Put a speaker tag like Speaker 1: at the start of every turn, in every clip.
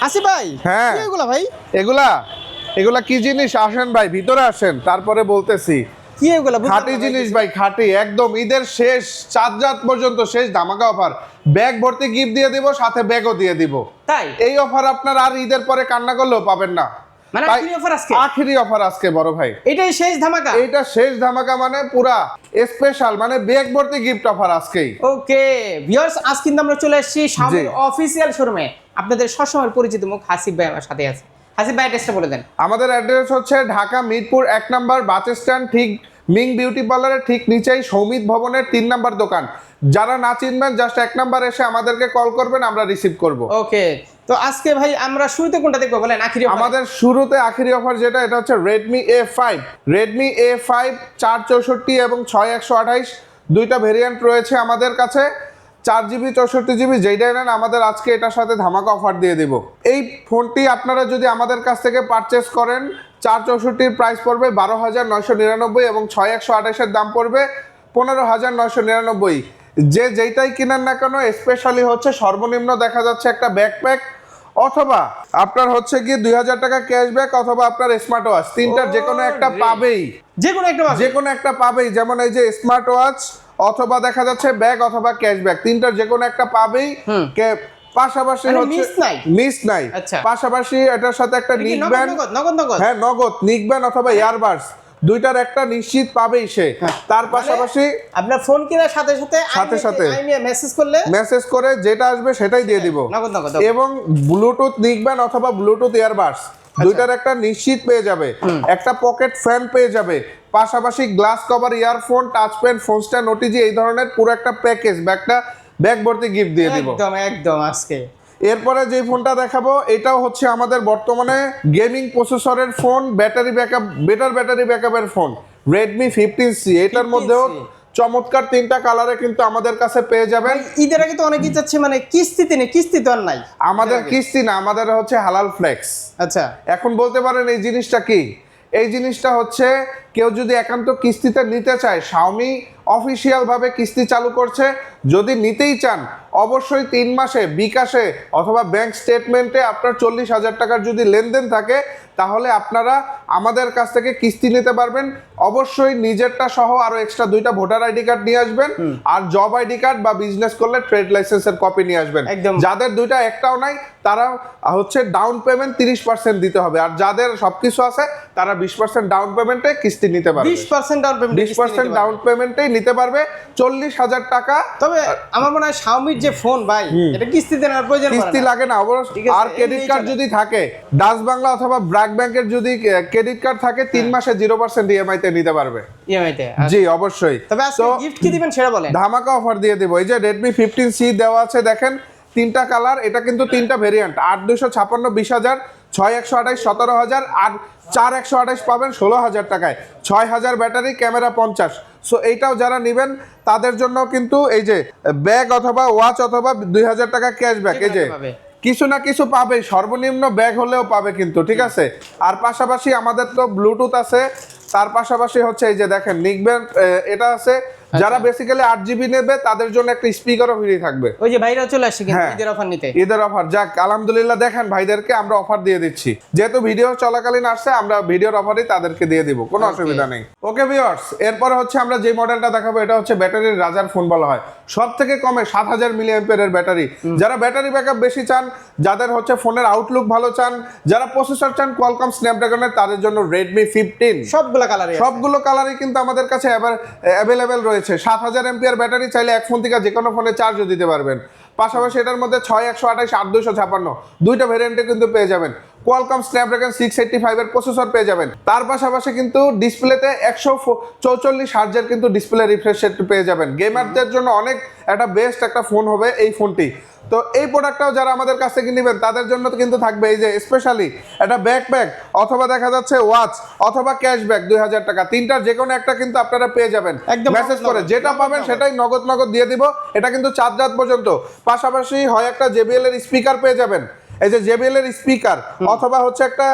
Speaker 1: আসি ভাই,
Speaker 2: হ্যাঁ
Speaker 1: কি এগুলা ভাই?
Speaker 2: এগুলা এগুলা কি জিনিস? আসেন ভাই ভিতরে আসেন, তারপরে বলতেছি।
Speaker 1: কি এগুলা? বুঝলাম
Speaker 2: খাঁটি
Speaker 1: না ভাই
Speaker 2: জিনিস
Speaker 1: কিছু।
Speaker 2: ভাই, খাঁটি একদম। ঈদের শেষ 4 রাত পর্যন্ত শেষ ধামাকা অফার। ব্যাগ ভর্তি গিফট দিয়ে দিব, সাথে ব্যাগও দিয়ে দিব।
Speaker 1: তাই?
Speaker 2: এই অফার আপনার আর ঈদের পরে কান্না করলেও পাবেন না।
Speaker 1: মানে
Speaker 2: তাই
Speaker 1: আখেরি অফার আজকে?
Speaker 2: আখেরি অফার আজকে বড় ভাই।
Speaker 1: এটাই শেষ ধামাকা?
Speaker 2: এইটা শেষ ধামাকা, মানে পুরা স্পেশাল, মানে ব্যাগ ভর্তি গিফট অফার আজকেই।
Speaker 1: ওকে ভিউয়ার্স, আজ কিন্তু আমরা চলে এসেছি শাওমির অফিসিয়াল শোরুমে। আপনাদের সবসময় পরিচিত মুখ হাসিব ভাই আমার সাথে আছে। হাসিব ভাই অ্যাড্রেসটা বলে দেন।
Speaker 2: আমাদের অ্যাড্রেস হচ্ছে ঢাকা মিরপুর 1 নম্বর বাস স্ট্যান্ড, ঠিক মিং বিউটি পার্লারের ঠিক নিচেই সৌমিত ভবনের 3 নম্বর দোকান। যারা না চিনবেন জাস্ট 1 নম্বর এসে আমাদেরকে কল করবেন, আমরা রিসিভ করব।
Speaker 1: ওকে, তো আজকে ভাই আমরা শুরুতে কোনটা দেখবো বলেন? আখেরি অফার।
Speaker 2: আমাদের শুরুতে আখেরি অফার যেটা, এটা হচ্ছে Redmi A5 464 এবং 6128 দুইটা ভেরিয়েন্ট রয়েছে আমাদের কাছে। 4GB 64GB যেটাই নেন, আমাদের আজকে এটার সাথে ধামাকা অফার দিয়ে দিব। এই ফোনটি আপনারা যদি আমাদের কাছ থেকে পারচেস করেন, 464 প্রাইস পড়বে 12,999 এবং 6128 দাম পড়বে 15,999। যে যেইটাই কিনেন না কেন, স্পেশালি হচ্ছে সর্বনিম্ন দেখা যাচ্ছে একটা ব্যাকপ্যাক, অথবা আপনার হচ্ছে কি 2000 টাকা ক্যাশব্যাক, অথবা আপনার স্মার্ট ওয়াচ, তিনটার যে কোনো একটা পাবেই।
Speaker 1: যে কোনো একটা
Speaker 2: যে কোনো একটা পাবেই, যেমন এই যে স্মার্ট ওয়াচ, অথবা দেখা যাচ্ছে ব্যাগ, অথবা ক্যাশব্যাক, তিনটার যে কোনো একটা পাবেই। পাশাপাশি
Speaker 1: মানে
Speaker 2: হচ্ছে
Speaker 1: মিস নাই?
Speaker 2: মিস নাই।
Speaker 1: আচ্ছা।
Speaker 2: পাশাপাশি এটার সাথে একটা
Speaker 1: এটা কি
Speaker 2: নিকব্যান্ড,
Speaker 1: নগদ?
Speaker 2: হ্যাঁ নগদ, নিকব্যান্ড অথবা ইয়ারবাডস, দুইটার একটা নিশ্চিত পাবেই সে। তার পাশাপাশি
Speaker 1: আপনার ফোন কেনার সাথে
Speaker 2: সাথে
Speaker 1: মেসেজ করলে
Speaker 2: মেসেজ করে যেটা আসবে সেটাই দিয়ে দিব।
Speaker 1: নগদ।
Speaker 2: এবং ব্লুটুথ নিকব্যান্ড অথবা ব্লুটুথ ইয়ারবাডস দুইটার একটা নিশ্চিত পেয়ে যাবে, একটা পকেট ফ্যান পেয়ে যাবে, পাশাপাশি glass cover, earphone, touch pen, phone stand, OTG, এই ধরনের পুরো একটা প্যাকেজ, ব্যাগ ভর্তি গিফট দিয়ে দিব
Speaker 1: একদম আজকে।
Speaker 2: এরপরে যে ফোনটা দেখাবো, এটাও হচ্ছে আমাদের বর্তমানে গেমিং প্রসেসরের phone, battery backup, better battery ব্যাকআপের ফোন, Redmi 15C। এটার মধ্যেও চমৎকার 3টা কালারে কিন্তু আমাদের কাছে পেয়ে যাবেন।
Speaker 1: ঈদের আগে তো অনেকেই চাচ্ছে মানে কিস্তিতে নেই, কিস্তি তো আর নাই
Speaker 2: আমাদের কিস্তি না, আমাদের হচ্ছে হালাল ফ্লেক্স।
Speaker 1: আচ্ছা,
Speaker 2: এখন বলতে পারেন এই জিনিসটা কি? এই জিনিসটা হচ্ছে কেউ যদি একান্ত কিস্তিতে নিতে চায়, শাওমি অফিসিয়াল ভাবে কিস্তি চালু করছে। যদি নিতেই চান, অবশ্যই 3 মাসে বিকাশে অথবা ব্যাংক স্টেটমেন্টে আপনার 40,000 টাকার যদি লেনদেন থাকে, তাহলে আপনারা আমাদের কাছ থেকে কিস্তি নিতে পারবেন। অবশ্যই নিজেরটা সহ আরো এক্সট্রা 2টা ভোটার আইডি কার্ড নিয়ে আসবেন, আর জব আইডি কার্ড বা বিজনেস করলে ট্রেড লাইসেন্সের কপি নিয়ে আসবেন। যাদের 2টা একটাও নাই, তারা হচ্ছে ডাউন পেমেন্ট 30% দিতে হবে, আর যাদের সবকিছু আছে তারা 20% ডাউন পেমেন্টে কিস্তি নিতে পারবে।
Speaker 1: 20% ডাউন পেমেন্ট,
Speaker 2: 20% ডাউন পেমেন্টেই নিতে পারবে 40,000 টাকা।
Speaker 1: তবে আমার মনে হয় শাওমির যে ফোন ভাই, এটা কিস্তিতে নেওয়ার প্রয়োজন
Speaker 2: কিস্তি লাগে না অবশ্যই। আর ক্রেডিট কার্ড যদি থাকে, ডাচ বাংলা অথবা ব্র্যাক ব্যাংকের যদি ক্রেডিট কার্ড থাকে, 3 মাসে 0% ইএমআই তে নিতে পারবে।
Speaker 1: ইএমআই তে?
Speaker 2: জি অবশ্যই।
Speaker 1: তবে আজকে গিফট কি দিবেন সেটা বলেন।
Speaker 2: ধামাকা অফার দিয়ে দেব। এই যে Redmi 15C দেওয়া আছে, দেখেন 3টা কালার, এটা কিন্তু 3টা ভেরিয়েন্ট। 8256 20,000, 6128 17,000, আর 4128 পাবেন 16,000 টাকায়। 6000 ব্যাটারি, ক্যামেরা 50। সো এইটাও যারা নেবেন তাদের জন্য কিন্তু এই যে ব্যাগ অথবা ওয়াচ অথবা 2000 টাকা ক্যাশব্যাক, এই যে কিছু না কিছু পাবে, সর্বনিম্ন ব্যাগ হলেও পাবে কিন্তু, ঠিক আছে। আর পাশাপাশি আমাদের তো ব্লুটুথ আছে, তার পাশাপাশি হচ্ছে এই যে দেখেন নিকব্যান্ড, এটা আছে। যারা বেসিক্যালি 8GB নেবে তাদের জন্য একটা স্পিকারও ফ্রি থাকবে।
Speaker 1: ওই যে ভাইরা চলে আসছে কিন্তু ঈদের অফার নিতে।
Speaker 2: ঈদের অফার, যাক আলহামদুলিল্লাহ, দেখেন ভাইদেরকে আমরা অফার দিয়ে দিচ্ছি, যেহেতু ভিডিও চলাকালীন আসছে, আমরা ভিডিওর অফারই তাদেরকে দিয়ে দিব, কোনো অসুবিধা নেই। ওকে ভিউয়ার্স, এরপর হচ্ছে আমরা যে মডেলটা দেখাবো, এটা হচ্ছে ব্যাটারির রাজার ফোন বলা হয়। সব থেকে কমে 7000 মিলিঅ্যাম্পিয়ারের ব্যাটারি। যারা ব্যাটারি ব্যাকআপ বেশি চান, যাদের হচ্ছে ফোনের আউটলুক ভালো চান, যারা প্রসেসর চান কোয়ালকম স্ন্যাপড্রাগনের, তাদের জন্য Redmi 15। সবগুলো কালারই কিন্তু আমাদের কাছে অ্যাভেলেবেল রয়েছে। 7000 এমপিআর ব্যাটারি, চাইলে এক ফোন থেকে যে কোনো ফোনে চার্জও দিতে পারবেন। পাশাপাশি এটার মধ্যে 6128 8256 দুইটা ভেরিয়েন্টে কিন্তু পেয়ে যাবেন। কোয়ালকম স্ন্যাপড্রাগন 685 এর প্রসেসর পেয়ে যাবেন। তার পাশাপাশি কিন্তু ডিসপ্লেতে 144 হার্জের কিন্তু ডিসপ্লে রিফ্রেশ রেট পেয়ে যাবেন। গেমারদের জন্য অনেক একটা বেস্ট একটা ফোন হবে এই ফোনটি। তো এই প্রোডাক্টটাও যারা আমাদের কাছ থেকে নেবেন তাদের জন্য কিন্তু থাকবে এই যে স্পেশালি একটা ব্যাকপ্যাক, অথবা দেখা যাচ্ছে ওয়াচ, অথবা ক্যাশব্যাক 2000 টাকা, তিনটার যে কোনো একটা কিন্তু আপনারা পেয়ে যাবেন। মেসেজ করে যেটা পাবেন সেটাই নগদ দিয়ে দিব। এটা কিন্তু 4 রাত পর্যন্ত। পাশাপাশি হয় একটা JBL এর স্পিকার পেয়ে যাবেন, এই যে JBL এর স্পিকার অথবা হচ্ছে একটা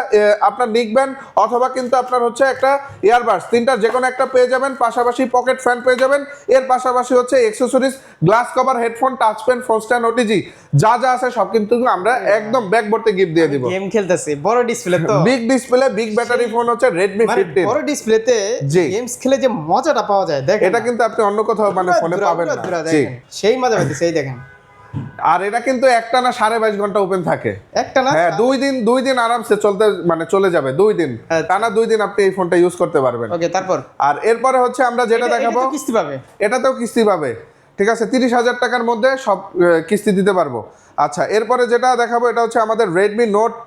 Speaker 2: আপনার নিক ব্যান্ড অথবা কিন্তু আপনার হচ্ছে একটা ইয়ারবাডস, তিনটা যে কোনো একটা পেয়ে যাবেন, পাশাপাশি পকেট ফ্যান পেয়ে যাবেন, এর পাশাপাশি হচ্ছে accessories, glass cover, headphone, touch pen, phone stand, OTG যা যা আছে সব কিন্তু আমরা একদম ব্যাগ ভর্তি গিফট দিয়ে দিব।
Speaker 1: গেম খেলতেছে, বড় ডিসপ্লে তো,
Speaker 2: big display, big battery phone হচ্ছে Redmi 15।
Speaker 1: বড় ডিসপ্লেতে
Speaker 2: জি।
Speaker 1: গেমস খেলে যে মজাটা পাওয়া যায় দেখেন,
Speaker 2: এটা কিন্তু আপনি অন্য কোথাও মানে ফোনে পাবেন না। জি।
Speaker 1: সেই মজা পাইতেছে, এই দেখেন।
Speaker 2: আর এটা কিন্তু একটা না 22.5 ঘন্টা ওপেন থাকে।
Speaker 1: একটা না,
Speaker 2: হ্যাঁ, দুই দিন আরামসে চলতে মানে চলে যাবে 2 দিন,
Speaker 1: আচ্ছা।
Speaker 2: টানা 2 দিন আপনি এই ফোনটা ইউজ করতে পারবেন।
Speaker 1: ওকে, তারপর
Speaker 2: আর এরপরে হচ্ছে আমরা যেটা দেখাবো,
Speaker 1: এটা তো কিস্তি পাবে,
Speaker 2: এটাতেও কিস্তি পাবে, ঠিক আছে, 30,000 টাকার মধ্যে সব কিস্তি দিতে পারবো। আচ্ছা, এরপরে যেটা দেখাবো এটা হচ্ছে আমাদের Redmi Note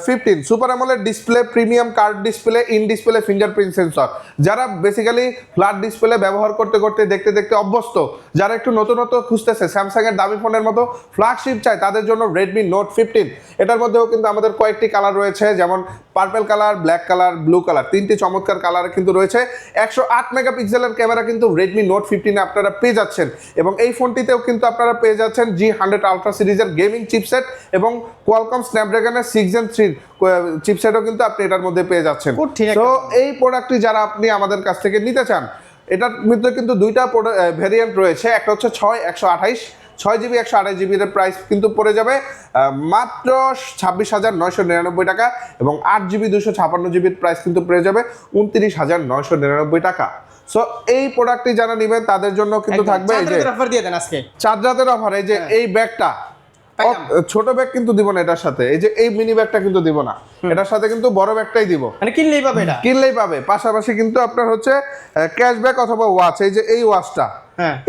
Speaker 2: 15 super AMOLED display, premium card display, in display fingerprint sensor. যারা বেসিক্যালি ফ্ল্যাট ডিসপ্লে ব্যবহার করতে করতে দেখতে দেখতে অভ্যস্ত, যারা একটু নতুনত্ব খুঁজতেছে, স্যামসাং এর দামি ফোনের মতো ফ্ল্যাগশিপ চায়, তাদের জন্য Redmi Note 15। এটার মধ্যেও কিন্তু আমাদের কয়েকটি কালার রয়েছে, যেমন purple colour, black colour, blue colour, তিনটি চমৎকার কালার কিন্তু রয়েছে। 108 মেগাপিক্সেলের ক্যামেরা কিন্তু Redmi Note 15 আপনারা পেয়ে যাচ্ছেন, এবং এই ফোনটিতেও কিন্তু আপনারা পেয়ে যাচ্ছেন G100 আলট্রা সিরিজের গেমিং চিপসেট এবং কোয়ালকম স্ন্যাপড্রাগনের 6 Gen 3 চিপসেটও কিন্তু আপনি এটার মধ্যে পেয়ে যাচ্ছেন। তো এই প্রোডাক্টটি যারা আপনি আমাদের কাছ থেকে নিতে চান, এটার মধ্যে কিন্তু দুইটা ভেরিয়েন্ট রয়েছে, একটা হচ্ছে 6/128, 6GB 128GB এর প্রাইস কিন্তু পড়ে যাবে মাত্র 26,999 টাকা, এবং 8GB 256GBর প্রাইস কিন্তু পড়ে যাবে 29,999 টাকা। সো এই প্রোডাক্টটি যারা নেবেন তাদের জন্য কিন্তু থাকবে এই যে
Speaker 1: অফার দিয়ে দেন আজকে,
Speaker 2: চার রাতের অফার। এই যে এই ব্যাগটা, ছোট ব্যাগ কিন্তু দিব না এটার সাথে, এই যে এই মিনি ব্যাগটা কিন্তু দিব না, এটার সাথে কিন্তু বড় ব্যাগটাই দিব,
Speaker 1: মানে কিনলেই পাবে, এটা
Speaker 2: কিনলেই পাবে। পাশাপাশি কিন্তু আপনার হচ্ছে ক্যাশব্যাক অথবা ওয়াচ, এই যে এই ওয়াচটা,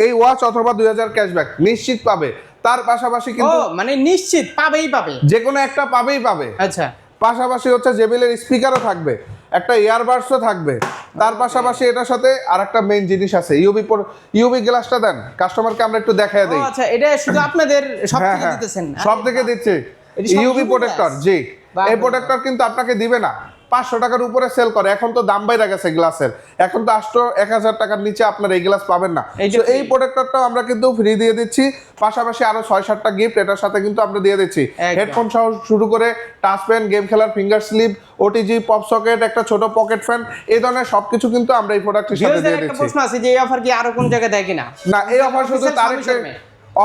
Speaker 2: এই ওয়াচ অথবা 2000 ক্যাশব্যাক নিশ্চিত পাবে। তার পাশাপাশি কিন্তু
Speaker 1: মানে নিশ্চিত পাবেই পাবে,
Speaker 2: যে কোনো একটা পাবেই পাবে।
Speaker 1: আচ্ছা,
Speaker 2: পাশাপাশি হচ্ছে JBL এর স্পিকারও থাকবে, একটা ইয়ারবাডসও থাকবে। তার পাশাপাশি এটার সাথে আরেকটা মেইন জিনিস আছে, ইউভি গ্লাসটা দেন কাস্টমারকে আমরা একটু দেখায় দেই।
Speaker 1: আচ্ছা, এটা শুধু আপনাদের সব থেকে দিতেছেন?
Speaker 2: সব থেকে দিচ্ছে ইউভি প্রোটেক্টর। জি, এই প্রোটেক্টর কিন্তু আপনাকে দিবে না, 500 টাকার উপরে সেল করে, এখন তো দাম বাইরে গেছে গ্লাসের, এখন তো 1000 টাকার নিচে আপনার এই গ্লাস পাবেন না। এই প্রোটেক্টরটাও আমরা কিন্তু ফ্রি দিয়ে দিচ্ছি, পাশাপাশি আরো 6-7টা গিফট এটার সাথে কিন্তু আমরা দিয়ে দিচ্ছি। হেডফোন সহ শুরু করে টাচ পেন, গেম খেলার finger slip, OTG, pop socket, একটা ছোট পকেট ফ্যান, এই ধরনের সবকিছু কিন্তু আমরা এই প্রোডাক্টের সাথে দিয়ে দিচ্ছি।
Speaker 1: প্রশ্ন আছে যে এই অফার কি আরো কোন জায়গায় দেয় কিনা?
Speaker 2: না, এই অফার শুধু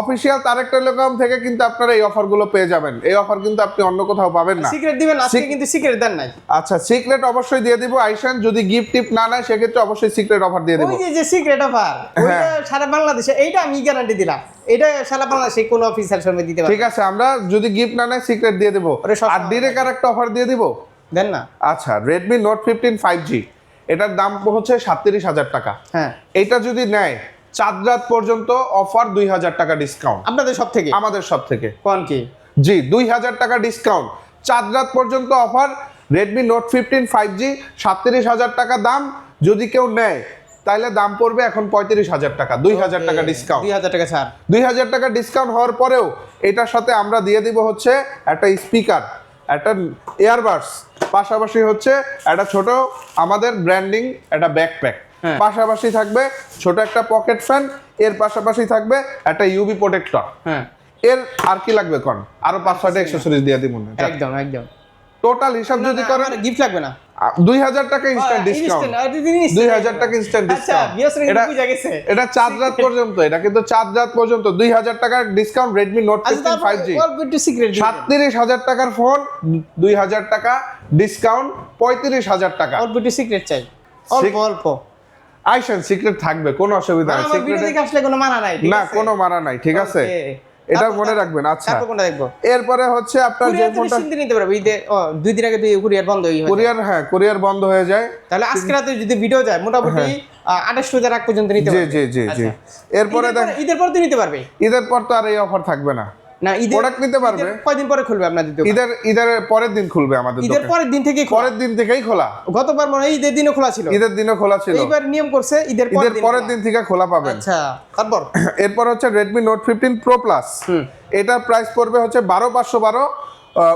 Speaker 2: অফিশিয়াল তারেক টেলিকম থেকে কিন্তু আপনারা এই অফারগুলো পেয়ে যাবেন। এই অফার কিন্তু আপনি অন্য কোথাও পাবেন না।
Speaker 1: সিক্রেট দিবেন আজকে, কিন্তু সিক্রেট দেন নাই।
Speaker 2: আচ্ছা, সিক্রেট অবশ্যই দিয়ে দিব আইশান, যদি গিফট টিপ না নেয় সেক্ষেত্রে অবশ্যই সিক্রেট অফার দিয়ে দেব।
Speaker 1: ওই যে সিক্রেট অফার, ওইটা সারা বাংলাদেশে, এইটা আমি গ্যারান্টি দিলাম, এটা সারা বাংলাদেশে কোন অফিসিয়াল শোরুমে দিতে পারবে।
Speaker 2: ঠিক আছে, আমরা যদি গিফট না নেয় সিক্রেট দিয়ে দেব। আর ডিরেক্ট আরেকটা অফার দিয়ে দিব,
Speaker 1: দেন না।
Speaker 2: আচ্ছা, Redmi Note 15 5G, এটার দাম হচ্ছে 37,000 টাকা।
Speaker 1: হ্যাঁ,
Speaker 2: এটা যদি নেয় 4 রাত পর্যন্ত অফার 2000 টাকা ডিসকাউন্ট
Speaker 1: আপনাদের সব থেকে,
Speaker 2: আমাদের সব থেকে।
Speaker 1: কোন কি?
Speaker 2: জি, 2000 টাকা ডিসকাউন্ট, 4 রাত পর্যন্ত অফার। Redmi Note 15 5G 37,000 টাকা দাম, যদি কেউ নেয় তাহলে দাম পড়বে এখন 35,000 টাকা, 2000 টাকা ডিসকাউন্ট,
Speaker 1: 2000 টাকা ছাড়।
Speaker 2: 2000 টাকা ডিসকাউন্ট হওয়ার পরেও এটার সাথে আমরা দিয়ে দিব হচ্ছে একটা স্পিকার, একটা ইয়ারবাডস, পাশাপাশি হচ্ছে একটা ছোট আমাদের ব্র্যান্ডিং একটা ব্যাকপ্যাক, পাশাপাশি থাকবে ছোট একটা পকেট ফ্যান, এর পাশাপাশি থাকবে একটা ইউভি প্রোটেক্টর।
Speaker 1: হ্যাঁ,
Speaker 2: এর আর কি লাগবে কোন? আরো 5-6টা অ্যাকসেসরিজ দিয়ে দিব।
Speaker 1: একদম একদম
Speaker 2: টোটাল হিসাব যদি করেন
Speaker 1: গিফট লাগবে না,
Speaker 2: 2000 টাকা ইনস্ট্যান্ট ডিসকাউন্ট, 2000 টাকা ইনস্ট্যান্ট ডিসকাউন্ট। এটা 4 রাত পর্যন্ত, এটা কিন্তু 4 রাত পর্যন্ত 2000 টাকার ডিসকাউন্ট Redmi Note 15 5G। 37,000 টাকার ফোন, 2000 টাকা ডিসকাউন্ট, 35,000 টাকা।
Speaker 1: অল্প একটু সিক্রেট চাই, অল্প অল্প।
Speaker 2: আইশান সিক্রেট থাকবে, কোনো অসুবিধা নেই,
Speaker 1: সিক্রেট আসলে কোনো মানা নাই,
Speaker 2: না কোনো মানা নাই, ঠিক আছে, এটা মনে রাখবেন। আচ্ছা, এরপরে হচ্ছে আপনার যে ফোনটা
Speaker 1: নিতে পারবে ঈদে, 2 দিন আগে কুরিয়ার বন্ধ হয়ে যায়,
Speaker 2: কুরিয়ার, হ্যাঁ কুরিয়ার বন্ধ হয়ে যায়,
Speaker 1: তাহলে আজকে রাতে যদি ভিডিও যায় মোটামুটি 28 আগ পর্যন্ত নিতে পারবে।
Speaker 2: জি জি জি জি। এরপরে
Speaker 1: ঈদের পর তো নিতে পারবে,
Speaker 2: ঈদের পর তো আর এই অফার থাকবে না,
Speaker 1: না ঈদের
Speaker 2: প্রোডাক্ট নিতে পারবে।
Speaker 1: কয়দিন পরে খুলবে আপনাদের দোকান?
Speaker 2: ঈদের পরের দিন খুলবে আমাদের দোকান।
Speaker 1: ঈদের পরের দিন থেকেই
Speaker 2: পরের দিন থেকেই খোলা।
Speaker 1: গতবার মনে হয় ঈদের দিনও খোলা ছিল,
Speaker 2: ঈদের দিনও খোলা ছিল,
Speaker 1: এইবার নিয়ম করছে ঈদের
Speaker 2: পরের দিন থেকে খোলা পাবেন।
Speaker 1: আচ্ছা, তারপর
Speaker 2: এরপর হচ্ছে Redmi Note 15 Pro Plus, এটার প্রাইস পড়বে হচ্ছে 12,512,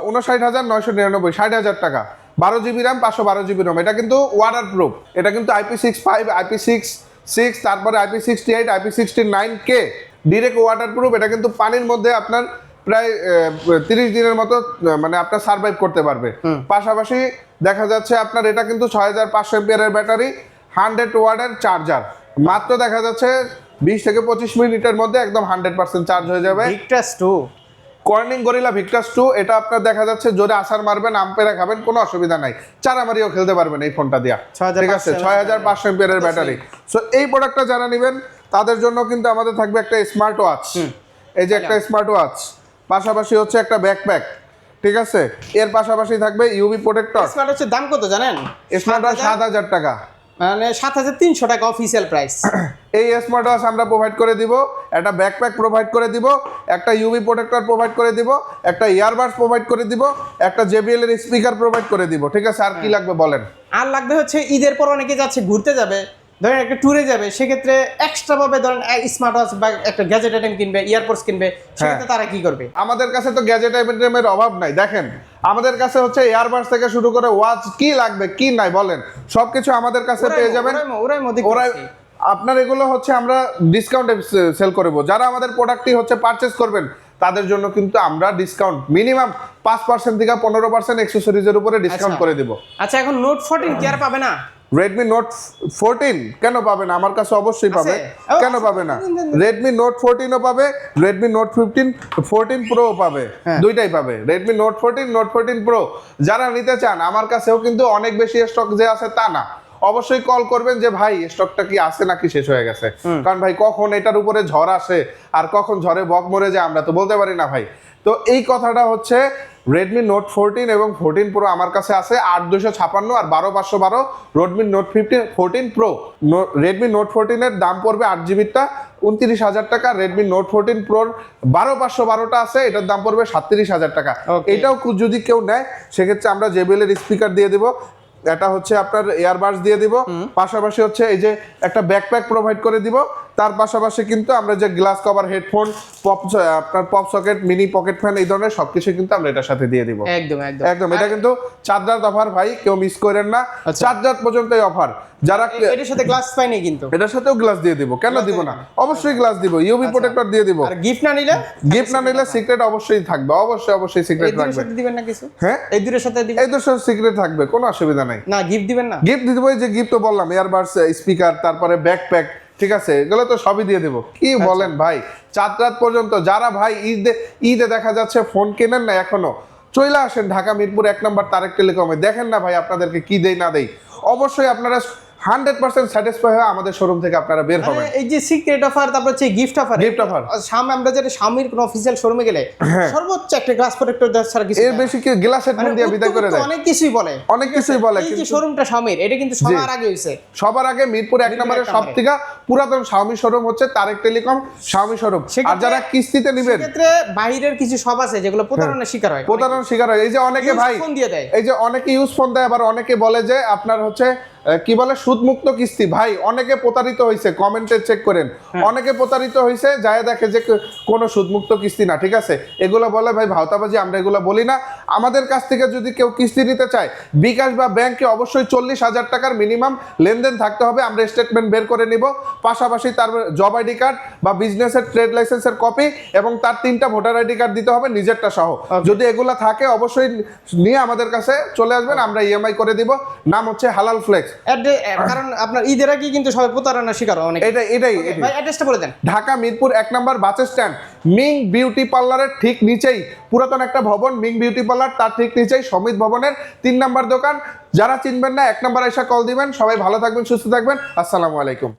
Speaker 2: 59,999, 60,000 টাকা, 12GB RAM, 512GB ROM। এটা কিন্তু ওয়াটার প্রুফ, এটা কিন্তু IP65, IP66, তারপরে IP68, IP69K direct water proof. এটা কিন্তু পানির মধ্যে আপনার প্রায় 30 দিনের মতো মানে আপনার সার্ভাইভ করতে পারবে। পাশাপাশি দেখা যাচ্ছে আপনার এটা কিন্তু 6500 এমপিআরের ব্যাটারি, 100 ওয়াটের চার্জার, মাত্র দেখা যাচ্ছে 20 থেকে 25 মিনিটের মধ্যে একদম 100% চার্জ হয়ে যাবে।
Speaker 1: ভিক্টাস 2
Speaker 2: কর্নিং গরিলা ভিক্টাস 2, এটা আপনার দেখা যাচ্ছে জোরে আসার মারবেন, আম্পেরে খাবেন, কোনো অসুবিধা নাই, চারামারিও খেলতে পারবেন এই ফোনটা দিয়া।
Speaker 1: 6500
Speaker 2: ঠিক আছে, 6500 এমপিআরের ব্যাটারি। সো এই প্রোডাক্টটা যারা নেবেন তাদের জন্য কিন্তু আমাদের থাকবে একটা স্মার্ট ওয়াচ, এই যে একটা স্মার্ট ওয়াচ, পাশাপাশি হচ্ছে একটা ব্যাকপ্যাক। ঠিক আছে, এর পাশাপাশি থাকবে ইউভি প্রোটেক্টর।
Speaker 1: স্মার্ট ওয়াচের দাম কত জানেন?
Speaker 2: স্মার্ট ওয়াচ 7000 টাকা,
Speaker 1: মানে 7300 টাকা অফিসিয়াল প্রাইস।
Speaker 2: এই স্মার্ট ওয়াচ আমরা প্রোভাইড করে দিব, একটা ব্যাকপ্যাক প্রোভাইড করে দিব, একটা ইউভি প্রোটেক্টর প্রোভাইড করে দিব, একটা ইয়ারবাডস প্রোভাইড করে দিব, একটা জেবিএল এর স্পিকার প্রোভাইড করে দিব। ঠিক আছে, আর কি লাগবে বলেন?
Speaker 1: আর লাগবে হচ্ছে ঈদের পর অনেকে যাচ্ছে ঘুরতে যাবে, ধরেন একটা ট্যুরে যাবে, সেক্ষেত্রে এক্সট্রা ভাবে ধরেন স্মার্ট ওয়াচ বা একটা গ্যাজেট আইটেম কিনবে, ইয়ারপোর্টস কিনবে, সেক্ষেত্রে তারা কি করবে?
Speaker 2: আমাদের কাছে তো গ্যাজেট আইটেমের অভাব নাই। দেখেন, আমাদের কাছে হচ্ছে এয়ারবাডস থেকে শুরু করে ওয়াচ, কি লাগবে কি নাই বলেন, সবকিছু আমাদের কাছে পেয়ে যাবেন। ওরাই আপনার এগুলো হচ্ছে আমরা ডিসকাউন্টে সেল করব। যারা আমাদের প্রোডাক্টটি হচ্ছে পারচেজ করবেন তাদের জন্য কিন্তু আমরা ডিসকাউন্ট মিনিমাম 5% থেকে 15% অ্যাকসেসরিজের উপরে ডিসকাউন্ট করে দিব।
Speaker 1: আচ্ছা, এখন নোট 14 কি আর পাবে না?
Speaker 2: Redmi Note 14 কেন পাবে না? আমার কাছে অবশ্যই পাবে, কেন পাবে না? Redmi Note 14 ও পাবে, Redmi Note 14 Pro ও পাবে, দুইটাই পাবে। Redmi Note 14, Note 14 Pro যারা নিতে চান, আমার কাছেও কিন্তু অনেক বেশি স্টক যে আছে তা না, অবশ্যই কল করবেন যে ভাই স্টকটা কি আছে নাকি শেষ হয়ে গেছে। কারণ ভাই কখন এটার উপরে ঝড় আসে আর কখন ঝড়ে বক মরে যায় আমরা তো বলতে পারি না ভাই। তো এই কথাটা হচ্ছে Redmi Note 14 এবং 14 Pro আমার কাছে আছে 8256 আর 12512। Redmi Note 14 Pro, Redmi Note 14 এর দাম পড়বে 8GB-টা 29000 টাকা। Redmi Note 14 Pro 12512টা আছে, এটার দাম পড়বে 37000 টাকা। এটাও যদি কেউ নেয় সেক্ষেত্রে আমরা JBL এর স্পিকার দিয়ে দিব, এটা হচ্ছে আপনার এয়ারবাডস দিয়ে দিব, পাশাপাশি হচ্ছে এই যে একটা ব্যাকপ্যাক প্রোভাইড করে দিব। তার পাশাপাশি কিন্তু আমরা যে গ্লাস কভার, হেডফোন, আপনার pop socket, mini pocket fan, এই ধরনের সবকিছু কিন্তু আমরা এটার সাথে দিয়ে দিব।
Speaker 1: একদম একদম
Speaker 2: একদম, এটা কিন্তু 4 রাত অফার ভাই, কেউ মিস করেন না। 4 রাত পর্যন্ত এই অফার। যারা
Speaker 1: এটার সাথে গ্লাস পাইনি কিন্তু,
Speaker 2: এটার সাথেও গ্লাস দিয়ে দিব, কেন দিব না? অবশ্যই গ্লাস দিব, ইউভি প্রোটেক্টর দিয়ে দিব।
Speaker 1: আর গিফট না নিলে,
Speaker 2: সিক্রেট অবশ্যই থাকবে, অবশ্যই সিক্রেট থাকবে।
Speaker 1: এর সাথে দিবেন না কিছু?
Speaker 2: হ্যাঁ,
Speaker 1: এই দুটোর সাথে দিবেন,
Speaker 2: এই দুটোর সাথে সিক্রেট থাকবে, কোনো অসুবিধা নাই।
Speaker 1: না গিফট দিবেন না?
Speaker 2: গিফট দিব, এই যে গিফট তো বললাম, এয়ারবাডস, স্পিকার, তারপরে ব্যাকপ্যাক। ঠিক আছে, এগুলো তো সবই দিয়ে দেবো। কি বলেন ভাই, 4 রাত পর্যন্ত যারা ভাই ঈদে দেখা যাচ্ছে ফোন কেনেন না এখনো, চলে আসেন ঢাকা মিরপুর 1 নম্বর তারেক টেলিকমে, দেখেন না ভাই আপনাদেরকে কি দেই না দেই। অবশ্যই আপনারা 100% স্যাটিসফাই হয়ে আমাদের শোরুম থেকে আপনারা বের হবেন।
Speaker 1: এই যে সিক্রেট অফার, তারপর হচ্ছে গিফট অফার, সামনে আমরা যেটা স্বামীর কোন অফিসিয়াল শোরুমে গেলে সর্বোচ্চ একটা গ্লাস প্রোটেক্টর ছাড়া কিছু
Speaker 2: এর বেশি কি গ্লাস হেডফোন দিয়ে বিদায় করে দেয়,
Speaker 1: অনেক কিছুই বলে, এই যে শোরুমটা স্বামীর, এটা কিন্তু সবার আগে হইছে,
Speaker 2: সবার আগে মিরপুর 1 নম্বরের সবথেকে পুরাতন শাওমি শোরুম হচ্ছে তারেক টেলিকম শাওমি শোরুম। আর যারা কিস্তিতে নেবেন,
Speaker 1: সেক্ষেত্রে বাইরের কিছু সব আছে যেগুলো প্রতারণার শিকার হয়,
Speaker 2: এই যে অনেকে ভাই
Speaker 1: ফোন দিয়ে দেয়,
Speaker 2: এই যে অনেকে ইউজ ফোন দেয়, আবার অনেকে বলে যে আপনার হচ্ছে কি বলে সুদমুক্ত কিস্তি। ভাই অনেকে প্রতারিত হয়েছে, কমেন্টে চেক করেন, অনেকে প্রতারিত হয়েছে, যায় দেখে যে কোনো সুদমুক্ত কিস্তি না। ঠিক আছে, এগুলো বলে ভাই ভাওতাবাজি, আমরা এগুলো বলি না। আমাদের কাছ থেকে যদি কেউ কিস্তি নিতে চায়, বিকাশ বা ব্যাংকে অবশ্যই 40,000 টাকার মিনিমাম লেনদেন থাকতে হবে, আমরা স্টেটমেন্ট বের করে নিব। পাশাপাশি তার জব আইডি কার্ড বা বিজনেসের ট্রেড লাইসেন্সের কপি এবং তার 3টা ভোটার আইডি কার্ড দিতে হবে নিজেরটা সহ। যদি এগুলো থাকে অবশ্যই নিয়ে আমাদের কাছে চলে আসবেন, আমরা ইএমআই করে দিব। নাম হচ্ছে হালাল ফ্লেক্স।
Speaker 1: কারণ আপনার ঈদের আগে কিন্তু সবাই প্রতারণার শিকার হয় অনেক।
Speaker 2: এটাই
Speaker 1: ভাই অ্যাড্রেসটা বলে দেন।
Speaker 2: ঢাকা মিরপুর 1 নম্বর বাস স্ট্যান্ড, মিং বিউটি পার্লারের ঠিক নিচেই পুরাতন একটা ভবন, মিং বিউটি পার্লার, তার ঠিক নিচেই সমিত ভবনের 3 নম্বর দোকান। যারা চিনবেন না 1 নম্বর এসে কল দিবেন। সবাই ভালো থাকবেন, সুস্থ থাকবেন, আসসালামু আলাইকুম।